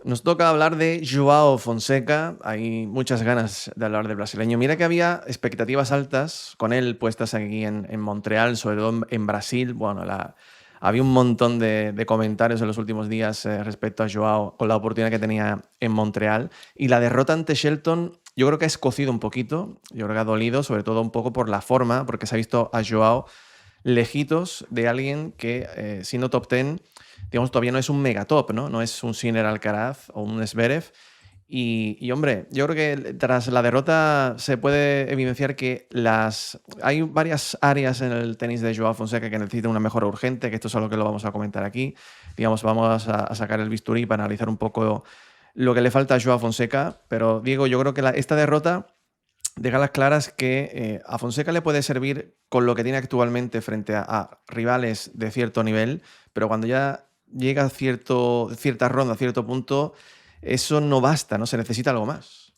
Nos toca hablar de Joao Fonseca. Hay muchas ganas de hablar del brasileño. Mira que había expectativas altas con él puestas aquí en Montreal, sobre todo en Brasil. Bueno, había un montón de comentarios en los últimos días respecto a Joao con la oportunidad que tenía en Montreal. Y la derrota ante Shelton, yo creo que ha escocido un poquito. Yo creo que ha dolido, sobre todo un poco por la forma, porque se ha visto a Joao lejitos de alguien que, siendo top 10, digamos, todavía no es un megatop, ¿no? No es un Sinner Alcaraz o un Zverev. Hombre, yo creo que tras la derrota se puede evidenciar que hay varias áreas en el tenis de Joao Fonseca que necesitan una mejora urgente, que esto es algo que lo vamos a comentar aquí. Digamos, vamos a sacar el bisturí para analizar un poco lo que le falta a Joao Fonseca. Pero, Diego, yo creo que esta derrota deja las claras que a Fonseca le puede servir con lo que tiene actualmente frente a rivales de cierto nivel, pero cuando ya llega a cierta ronda, a cierto punto, eso no basta, ¿no? Se necesita algo más.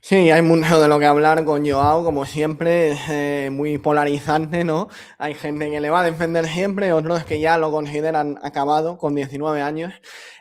Sí, hay mucho de lo que hablar con Joao, como siempre, es muy polarizante, ¿no? Hay gente que le va a defender siempre, otros que ya lo consideran acabado con 19 años.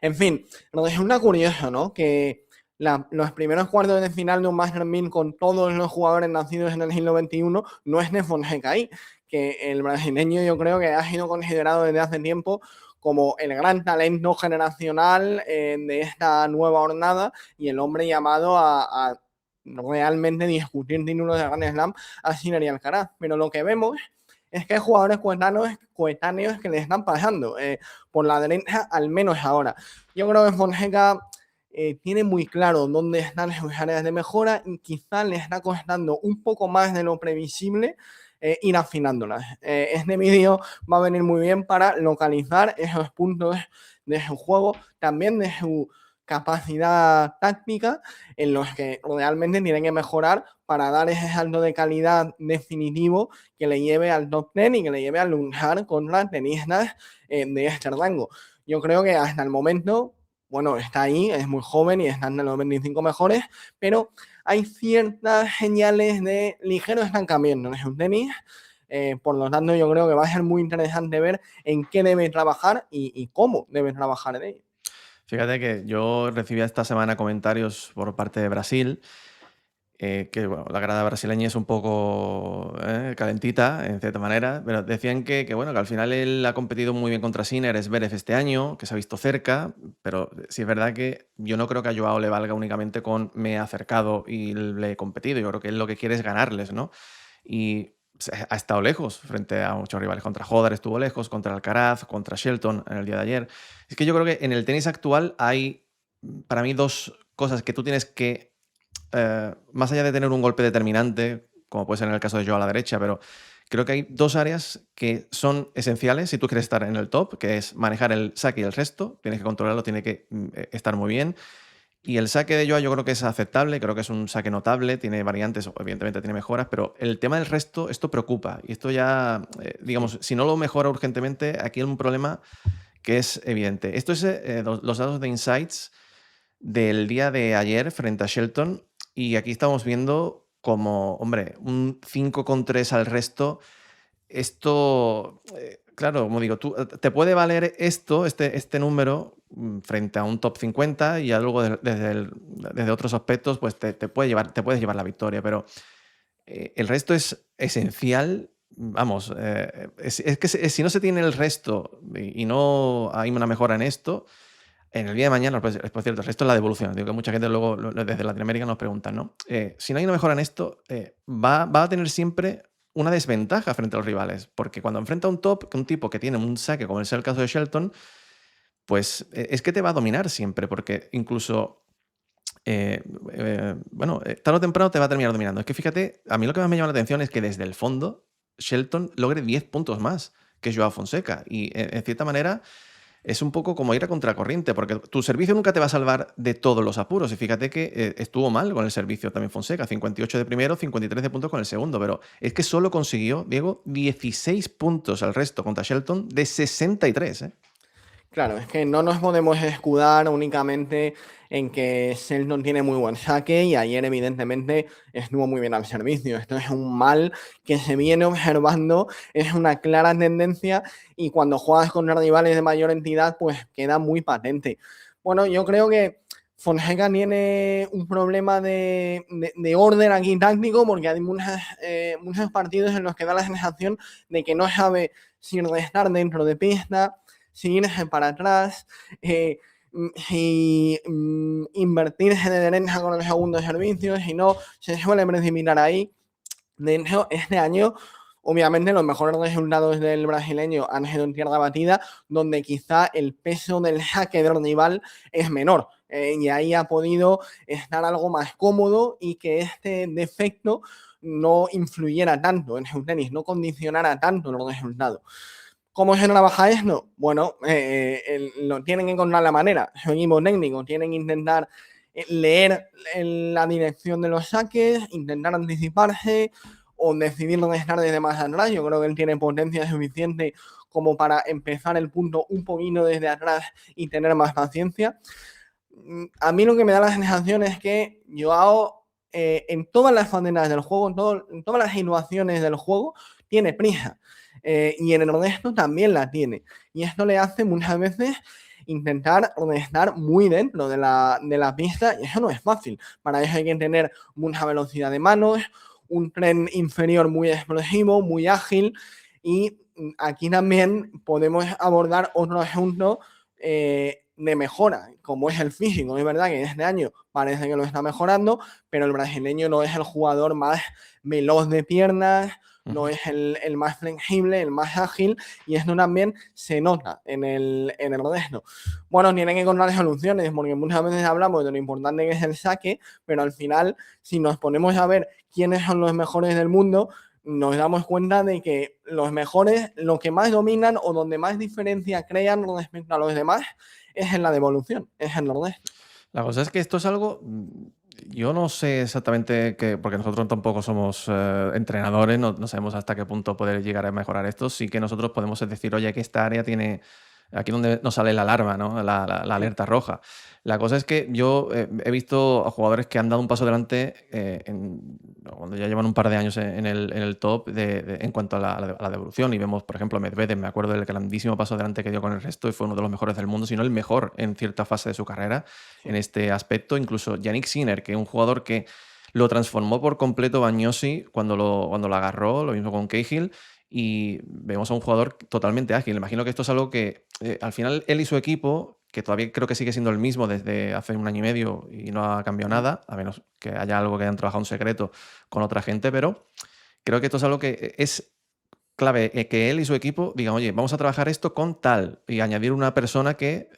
En fin, resulta curioso, ¿no? Que los primeros cuartos de final de un Master 1000 con todos los jugadores nacidos en el siglo XXI no es de Fonseca ahí, que el brasileño yo creo que ha sido considerado desde hace tiempo como el gran talento generacional de esta nueva jornada y el hombre llamado a realmente discutir títulos de Grand Slam a Sinner y Alcaraz. Pero lo que vemos es que hay jugadores coetáneos que le están pasando por la derecha, al menos ahora. Yo creo que Fonseca tiene muy claro dónde están sus áreas de mejora y quizá le está costando un poco más de lo previsible ir afinándolas. Este vídeo va a venir muy bien para localizar esos puntos de su juego, también de su capacidad táctica en los que realmente tienen que mejorar para dar ese salto de calidad definitivo que le lleve al top 10 y que le lleve a luchar contra tenistas de este rango. Yo creo que hasta el momento, bueno, está ahí, es muy joven y está entre los 25 mejores, pero hay ciertas señales de ligero estancamiento en su tenis. Por lo tanto, yo creo que va a ser muy interesante ver en qué debe trabajar y cómo debe trabajar en ello. Fíjate que yo recibí esta semana comentarios por parte de Brasil, que bueno, la grada brasileña es un poco calentita, en cierta manera, pero decían bueno, que al final él ha competido muy bien contra Sinner, Zverev este año, que se ha visto cerca, pero sí es verdad que yo no creo que a Joao le valga únicamente con me he acercado y le he competido, yo creo que él lo que quiere es ganarles, ¿no? Y ha estado lejos frente a muchos rivales. Contra Hodder estuvo lejos, contra Alcaraz, contra Shelton en el día de ayer. Es que yo creo que en el tenis actual hay, para mí, dos cosas que tú tienes que, más allá de tener un golpe determinante, como puede ser en el caso de Joao a la derecha, pero creo que hay dos áreas que son esenciales si tú quieres estar en el top, que es manejar el saque y el resto. Tienes que controlarlo, tiene que estar muy bien. Y el saque de Joao yo creo que es aceptable, creo que es un saque notable, tiene variantes, evidentemente tiene mejoras, pero el tema del resto, esto preocupa. Y esto ya, digamos, si no lo mejora urgentemente, aquí hay un problema que es evidente. Esto es los datos de Insights del día de ayer frente a Shelton, y aquí estamos viendo como, hombre, un 5,3 al resto. Esto, claro, como digo, te puede valer este número frente a un top 50 y ya luego desde otros aspectos, pues te puedes llevar la victoria, pero el resto es esencial. Vamos, es que si no se tiene el resto y no hay una mejora en esto, en el día de mañana, pues, por cierto, el resto es la devolución. Digo que mucha gente luego desde Latinoamérica nos preguntan, ¿no? Si no hay una mejora en esto, va a tener siempre una desventaja frente a los rivales, porque cuando enfrenta a un tipo que tiene un saque, como es el caso de Shelton, pues es que te va a dominar siempre, porque incluso, bueno, tarde o temprano te va a terminar dominando. Es que fíjate, a mí lo que más me llama la atención es que desde el fondo Shelton logre 10 puntos más que Joao Fonseca, y en cierta manera es un poco como ir a contracorriente, porque tu servicio nunca te va a salvar de todos los apuros. Y fíjate que estuvo mal con el servicio también Fonseca, 58 de primero, 53 de puntos con el segundo, pero es que solo consiguió, Diego, 16 puntos al resto contra Shelton de 63, ¿eh? Claro, es que no nos podemos escudar únicamente en que Sheldon tiene muy buen saque y ayer evidentemente estuvo muy bien al servicio. Esto es un mal que se viene observando, es una clara tendencia y cuando juegas con rivales de mayor entidad pues queda muy patente. Bueno, yo creo que Fonseca tiene un problema de orden aquí táctico porque hay muchos partidos en los que da la sensación de que no sabe si estar dentro de pista, si irse para atrás, si invertirse de derecha con el segundo servicio, si no, se suele precipitar ahí. De hecho, este año, obviamente, los mejores resultados del brasileño han sido en tierra batida, donde quizá el peso del saque del rival es menor. Y ahí ha podido estar algo más cómodo y que este defecto no influyera tanto en su tenis, no condicionara tanto los resultados. ¿Cómo se trabaja esto? Bueno, lo tienen que encontrar la manera. Su equipo técnico tienen que intentar leer la dirección de los saques, intentar anticiparse o decidir no estar desde más atrás. Yo creo que él tiene potencia suficiente como para empezar el punto un poquito desde atrás y tener más paciencia. A mí lo que me da la sensación es que Joao, en todas las facetas del juego, en todas las situaciones del juego, tiene prisa. Y en el resto también la tiene. Y esto le hace muchas veces intentar estar muy dentro de la pista, y eso no es fácil. Para eso hay que tener mucha velocidad de manos, un tren inferior muy explosivo, muy ágil, y aquí también podemos abordar otro asunto de mejora, como es el físico. Es verdad que este año parece que lo está mejorando, pero el brasileño no es el jugador más veloz de piernas, no es el más flexible, el más ágil, y esto también se nota en el resto. Bueno, tienen que encontrar soluciones, porque muchas veces hablamos de lo importante que es el saque, pero al final, si nos ponemos a ver quiénes son los mejores del mundo, nos damos cuenta de que los mejores, lo que más dominan o donde más diferencia crean respecto a los demás, es en la devolución, es en el resto. La cosa es que esto es algo, yo no sé exactamente qué, porque nosotros tampoco somos entrenadores, no sabemos hasta qué punto poder llegar a mejorar esto. Sí que nosotros podemos decir, oye, que esta área tiene, aquí donde nos sale la alarma, ¿no? La alerta roja. La cosa es que yo he visto a jugadores que han dado un paso adelante cuando ya llevan un par de años en el top en cuanto a la devolución. Y vemos, por ejemplo, Medvedev, me acuerdo del grandísimo paso adelante que dio con el resto y fue uno de los mejores del mundo, si no el mejor en cierta fase de su carrera en este aspecto. Incluso Yannick Sinner, que es un jugador que lo transformó por completo Bagnosi cuando lo agarró, lo mismo con Cahill, y vemos a un jugador totalmente ágil. Imagino que esto es algo que al final él y su equipo, que todavía creo que sigue siendo el mismo desde hace un año y medio y no ha cambiado nada, a menos que haya algo que hayan trabajado en secreto con otra gente, pero creo que esto es algo que es clave, que él y su equipo digan, oye, vamos a trabajar esto con tal, y añadir una persona que,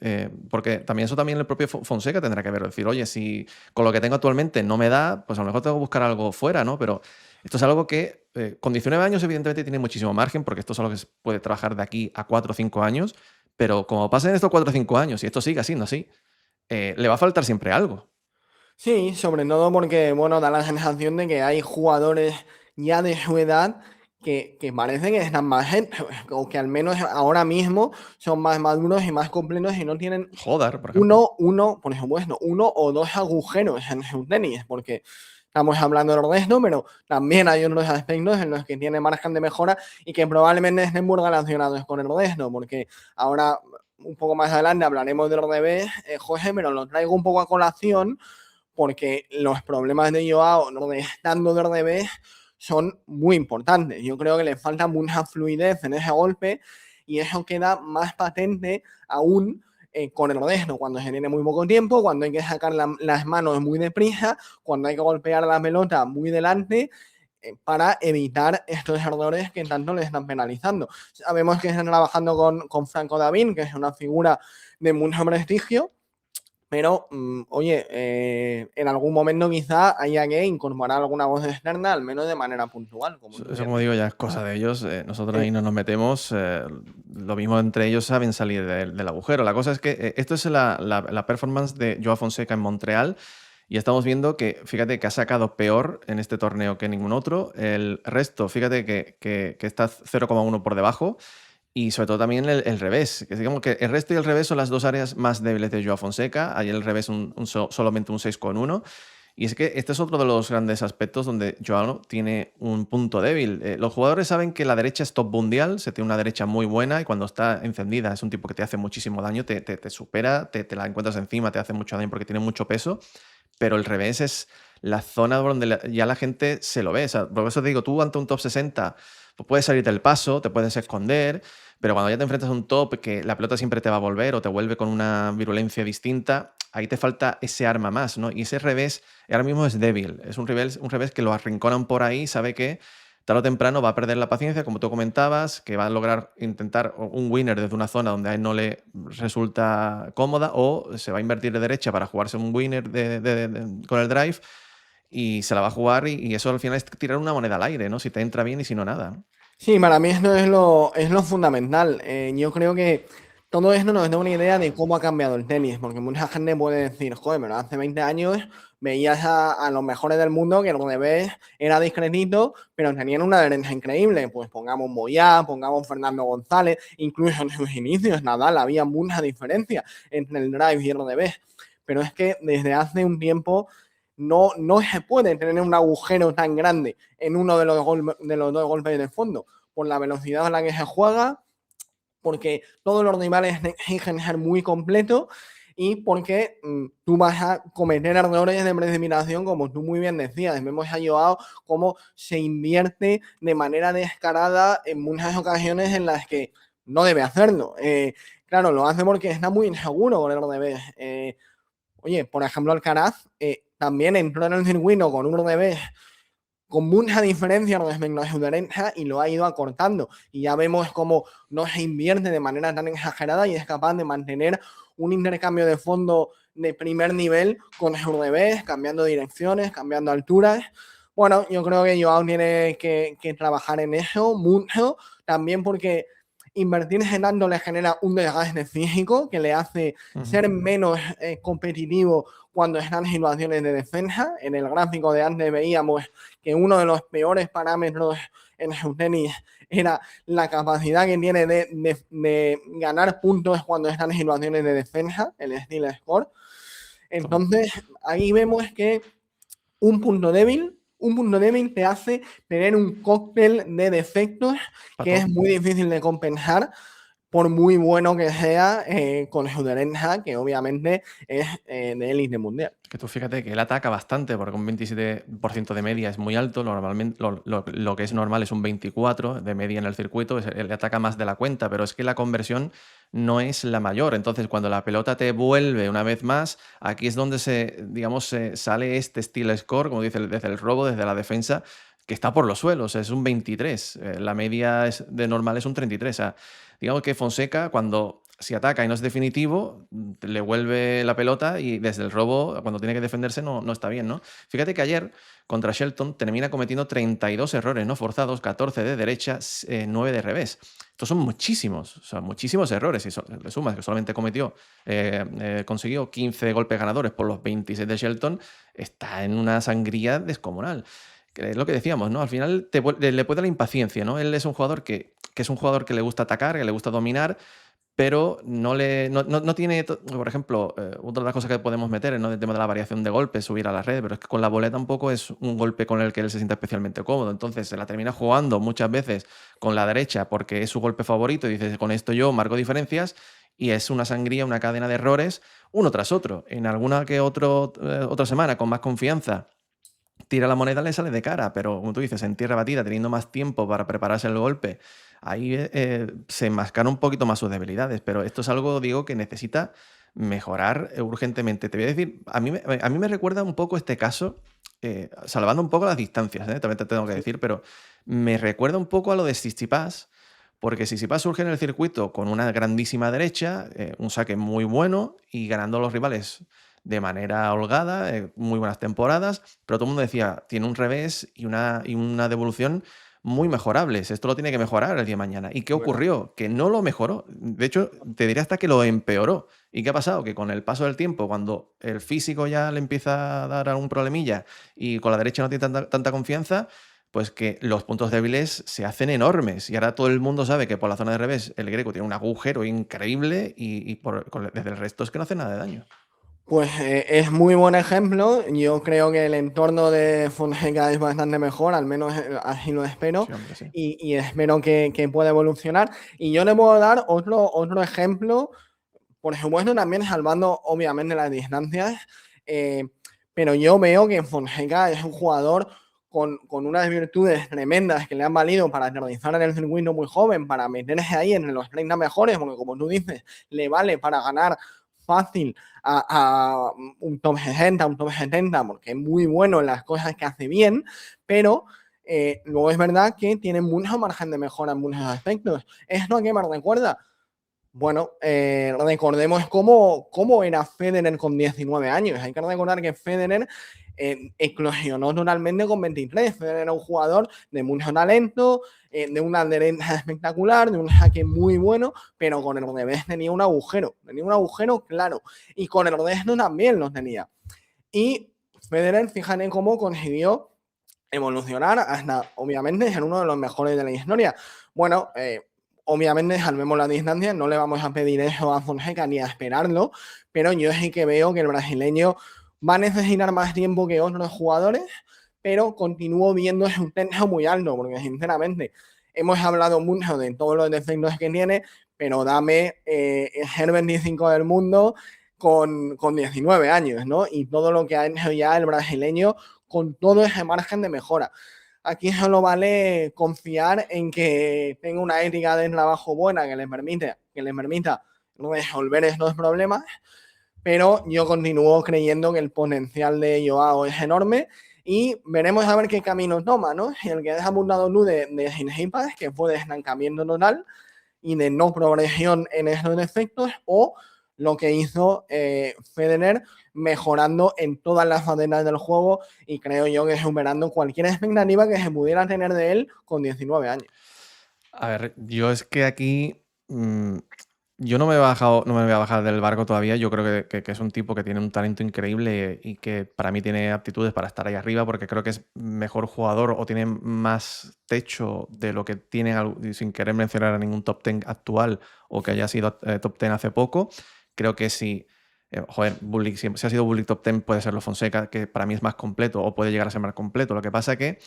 porque también eso también el propio Fonseca tendrá que ver, decir, oye, si con lo que tengo actualmente no me da, pues a lo mejor tengo que buscar algo fuera, ¿no? Pero esto es algo que con 19 años evidentemente tiene muchísimo margen, porque esto es algo que se puede trabajar de aquí a 4 o 5 años, pero como pasen estos 4 o 5 años y esto siga siendo así, le va a faltar siempre algo. Sí, sobre todo porque, bueno, da la sensación de que hay jugadores ya de su edad que parece que están más, o que al menos ahora mismo son más maduros y más completos y no tienen Joder, por ejemplo. por supuesto, uno o dos agujeros en su tenis, porque estamos hablando del resto, pero también hay otros aspectos en los que tiene margen de mejora y que probablemente estén muy relacionados con el resto, porque ahora, un poco más adelante, hablaremos del revés, José, pero lo traigo un poco a colación porque los problemas de Joao estando de revés son muy importantes. Yo creo que le falta mucha fluidez en ese golpe y eso queda más patente aún con el resto, cuando se tiene muy poco tiempo, cuando hay que sacar las manos muy deprisa, cuando hay que golpear la pelota muy delante para evitar estos errores que tanto le están penalizando. Sabemos que están trabajando con Franco Davín, que es una figura de mucho prestigio, pero, oye, en algún momento quizá haya que incorporar alguna voz externa, al menos de manera puntual, como tú Eso, bien como digo, dices. ya es cosa de ellos. Nosotros Sí, ahí no nos metemos. Lo mismo entre ellos saben salir del agujero. La cosa es que esto es la performance de Joao Fonseca en Montreal. Y estamos viendo que, fíjate, que ha sacado peor en este torneo que ningún otro. El resto, fíjate que está 0,1 por debajo. Y sobre todo también el revés. Que digamos que el resto y el revés son las dos áreas más débiles de Joao Fonseca. Ahí el revés solamente un 6,1. Y es que este es otro de los grandes aspectos donde Joao tiene un punto débil. Los jugadores saben que la derecha es top mundial, se tiene una derecha muy buena y cuando está encendida es un tipo que te hace muchísimo daño, te supera, te la encuentras encima, te hace mucho daño porque tiene mucho peso, pero el revés es la zona donde ya la gente se lo ve. O sea, por eso te digo, tú ante un top 60 pues puedes salir del paso, te puedes esconder, pero cuando ya te enfrentas a un top que la pelota siempre te va a volver o te vuelve con una virulencia distinta, ahí te falta ese arma más, ¿no? Y ese revés ahora mismo es débil. Es un revés que lo arrinconan por ahí, sabe que tarde o temprano va a perder la paciencia, como tú comentabas, que va a lograr intentar un winner desde una zona donde a él no le resulta cómoda, o se va a invertir de derecha para jugarse un winner con el drive y se la va a jugar y eso al final es tirar una moneda al aire, ¿no? Si te entra bien y si no, nada, ¿no? Sí, para mí esto es lo fundamental. Yo creo que todo esto nos da una idea de cómo ha cambiado el tenis, porque mucha gente puede decir, joder, pero hace 20 años veías a los mejores del mundo que lo que ves era discretito, pero tenían una derecha increíble. Pues pongamos Moyá, pongamos Fernando González, incluso en sus inicios, Nadal, había mucha diferencia entre el drive y el revés. Pero es que desde hace un tiempo no se puede tener un agujero tan grande en uno de los dos golpes de fondo, por la velocidad a la que se juega, porque todos los rivales exigen ser muy completos y porque tú vas a cometer errores de precipitación, como tú muy bien decías. Hemos ayudado cómo se invierte de manera descarada en muchas ocasiones en las que no debe hacerlo. Claro, lo hace porque está muy inseguro con el revés. Oye, por ejemplo, Alcaraz también entró en el circuito con un revés con mucha diferencia respecto a su derecha y lo ha ido acortando. Y ya vemos cómo no se invierte de manera tan exagerada y es capaz de mantener un intercambio de fondo de primer nivel con su revés, cambiando direcciones, cambiando alturas. Bueno, yo creo que Joao tiene que trabajar en eso mucho, también porque invertirse tanto le genera un desgaste físico que le hace ser menos competitivo cuando están en situaciones de defensa. En el gráfico de antes veíamos que uno de los peores parámetros en su tenis era la capacidad que tiene de ganar puntos cuando están en situaciones de defensa, el steel score. Entonces, ahí vemos que un punto débil te hace tener un cóctel de defectos que es muy difícil de compensar, por muy bueno que sea con su derecha, que obviamente es de élite mundial. Que tú fíjate que él ataca bastante, porque un 27% de media es muy alto. Normalmente lo que es normal es un 24% de media en el circuito. Él ataca más de la cuenta, pero es que la conversión no es la mayor. Entonces, cuando la pelota te vuelve una vez más, aquí es donde sale este steal score, como dice, desde el robo, desde la defensa, que está por los suelos. Es un 23. La media de normal es un 33. O sea, digamos que Fonseca, si ataca y no es definitivo, le vuelve la pelota y desde el robo, cuando tiene que defenderse, no está bien, ¿no? Fíjate que ayer, contra Shelton, termina cometiendo 32 errores no forzados, 14 de derecha, 9 de revés. Estos son muchísimos, o sea, muchísimos errores. Si le sumas que solamente consiguió 15 golpes ganadores por los 26 de Shelton, está en una sangría descomunal. Que es lo que decíamos, ¿no? Al final le puede la impaciencia, ¿no? Él es un jugador que es un jugador que le gusta atacar, que le gusta dominar, pero no tiene, por ejemplo, otra de las cosas que podemos meter, ¿no? El tema de la variación de golpes, subir a la red, pero es que con la volea tampoco es un golpe con el que él se sienta especialmente cómodo. Entonces se la termina jugando muchas veces con la derecha porque es su golpe favorito y dices, con esto yo marco diferencias, y es una sangría, una cadena de errores, uno tras otro. En alguna que otra semana con más confianza tira la moneda, le sale de cara, pero como tú dices, en tierra batida, teniendo más tiempo para prepararse el golpe, ahí se enmascaran un poquito más sus debilidades, pero esto es algo, digo, que necesita mejorar urgentemente. Te voy a decir, a mí me recuerda un poco este caso, salvando un poco las distancias, también te tengo que decir, pero me recuerda un poco a lo de Tsitsipas, porque Tsitsipas surge en el circuito con una grandísima derecha, un saque muy bueno y ganando a los rivales de manera holgada, muy buenas temporadas, pero todo el mundo decía, tiene un revés y una devolución muy mejorables. Esto lo tiene que mejorar el día de mañana. ¿Y qué ocurrió? Que no lo mejoró. De hecho, te diría hasta que lo empeoró. ¿Y qué ha pasado? Que con el paso del tiempo, cuando el físico ya le empieza a dar algún problemilla y con la derecha no tiene tanta confianza, pues que los puntos débiles se hacen enormes. Y ahora todo el mundo sabe que por la zona de revés el Greco tiene un agujero increíble y desde el resto es que no hace nada de daño. Pues es muy buen ejemplo. Yo creo que el entorno de Fonseca es bastante mejor, al menos así lo espero, Sí, hombre, sí. y espero que pueda evolucionar. Y yo le puedo dar otro ejemplo, por supuesto, también salvando obviamente las distancias, eh, pero yo veo que Fonseca es un jugador con unas virtudes tremendas que le han valido para aterrizar en el circuito muy joven, para meterse ahí entre los 30 mejores, porque como tú dices, le vale para ganar fácil a un top 60, un top 70, porque es muy bueno en las cosas que hace bien, pero luego es verdad que tiene mucho margen de mejora en muchos aspectos. ¿Esto a qué me recuerda? Bueno, recordemos cómo era Federer con 19 años. Hay que recordar que Federer eclosionó totalmente con 23. Federer era un jugador de mucho talento, de una derecha espectacular, de un jaque muy bueno, pero con el revés tenía un agujero claro. Y con el resto también lo tenía. Y Federer, fíjate cómo consiguió evolucionar hasta, obviamente, ser uno de los mejores de la historia. Bueno, obviamente, salvemos la distancia, no le vamos a pedir eso a Fonseca ni a esperarlo, pero yo sí que veo que el brasileño va a necesitar más tiempo que otros jugadores, pero continúo viendo un techo muy alto, porque sinceramente hemos hablado mucho de todos los defectos que tiene, pero dame el 25 del mundo con 19 años, ¿no? Y todo lo que ha hecho ya el brasileño con todo ese margen de mejora. Aquí solo vale confiar en que tenga una ética de trabajo buena que le permita resolver estos problemas, pero yo continúo creyendo que el potencial de Joao es enorme y veremos a ver qué camino toma, ¿no? Si el que has apuntado tú de Gingipas, que fue de estancamiento total y de no progresión en esos defectos, o lo que hizo Federer mejorando en todas las facetas del juego y creo yo que superando cualquier expectativa que se pudiera tener de él con 19 años. A ver, yo es que aquí yo no me he bajado, no me voy a bajar del barco todavía. Yo creo que es un tipo que tiene un talento increíble y que para mí tiene aptitudes para estar ahí arriba porque creo que es mejor jugador o tiene más techo de lo que tiene, sin querer mencionar a ningún top 10 actual o que haya sido top 10 hace poco. Creo que si, joder, Bullick, si ha sido Bullick top 10 puede serlo Fonseca, que para mí es más completo o puede llegar a ser más completo. Lo que pasa que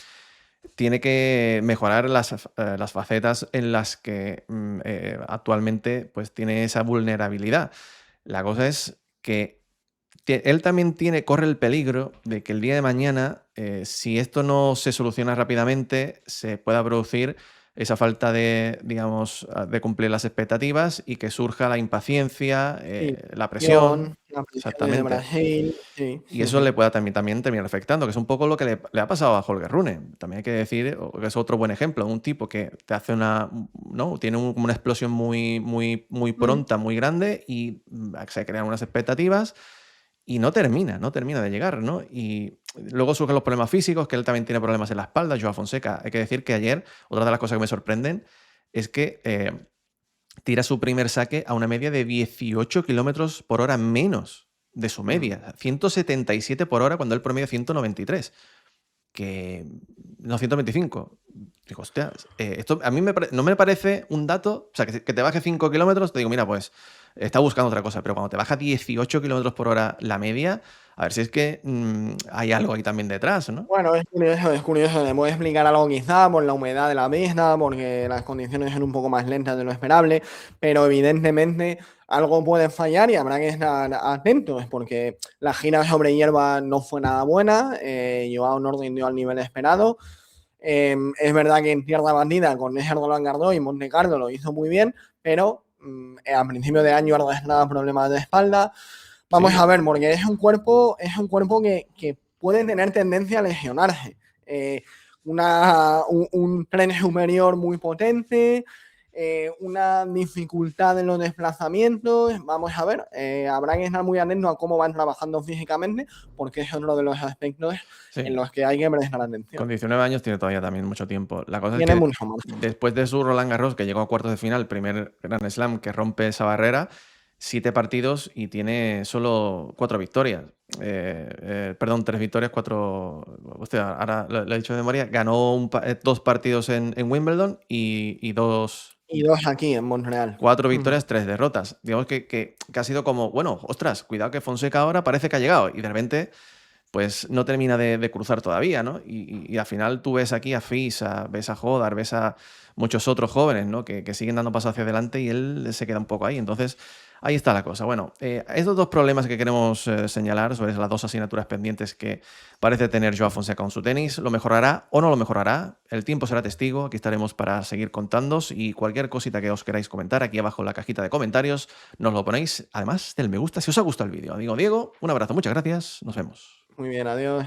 tiene que mejorar las facetas en las que actualmente pues, tiene esa vulnerabilidad. La cosa es que él también corre el peligro de que el día de mañana, si esto no se soluciona rápidamente, se pueda producir esa falta de, digamos, de cumplir las expectativas y que surja la impaciencia, Sí, la presión. la presión desde Exactamente. Brasil, sí, Y sí, eso sí. le puede también terminar afectando, que es un poco lo que le ha pasado a Holger Rune. También hay que decir que es otro buen ejemplo, un tipo que te hace ¿no? Tiene como una explosión muy Mm. pronta, muy grande y se crean unas expectativas y no termina de llegar, ¿no? Y luego surgen los problemas físicos, que él también tiene problemas en la espalda, Joao Fonseca. Hay que decir que ayer, otra de las cosas que me sorprenden es que tira su primer saque a una media de 18 kilómetros por hora menos de su Mm. media. 177 por hora cuando él promedia 193. Que no, 125. Digo, hostia, esto a mí no me parece un dato. O sea, que te baje 5 kilómetros, te digo, mira, pues está buscando otra cosa. Pero cuando te baja 18 kilómetros por hora la media, a ver si es que hay algo ahí también detrás, ¿no? Bueno, es curioso, le puedo explicar algo quizá por la humedad de la pista, porque las condiciones son un poco más lentas de lo esperable, pero evidentemente algo puede fallar y habrá que estar atentos, porque la gira sobre hierba no fue nada buena, Joao no rindió al nivel esperado. Es verdad que en tierra batida con ese Roland Garros y Monte Carlo lo hizo muy bien, pero a principio de año arrastraba problemas de espalda. Vamos Sí. a ver, porque es un cuerpo que puede tener tendencia a lesionarse. Un tren superior muy potente, una dificultad en los desplazamientos. Vamos a ver, habrá que estar muy atento a cómo van trabajando físicamente, porque es otro de los aspectos en Sí. los que hay que prestar atención. Con 19 años tiene todavía también mucho tiempo. La cosa es Tiene que mucho margen. después de su Roland Garros, que llegó a cuartos de final, primer Grand Slam que rompe esa barrera, 7 partidos y tiene solo 4 victorias. Perdón, 3 victorias, 4. Hostia, ahora lo he dicho de memoria. Ganó 2 partidos en Wimbledon y 2 Y 2 aquí en Montreal. 4 Ujú. victorias, 3 derrotas. Digamos que ha sido como, bueno, ostras, cuidado que Fonseca ahora parece que ha llegado y de repente pues no termina de cruzar todavía, ¿no? Y al final tú ves aquí a Fis, ves a Hodar, ves a muchos otros jóvenes, ¿no? Que siguen dando pasos hacia adelante y él se queda un poco ahí. Entonces, ahí está la cosa. Bueno, estos dos problemas que queremos señalar sobre las dos asignaturas pendientes que parece tener Joao Fonseca con su tenis, ¿lo mejorará o no lo mejorará? El tiempo será testigo. Aquí estaremos para seguir contándos y cualquier cosita que os queráis comentar aquí abajo en la cajita de comentarios, nos lo ponéis, además del me gusta si os ha gustado el vídeo. Amigo Diego, un abrazo, muchas gracias, nos vemos. Muy bien, adiós.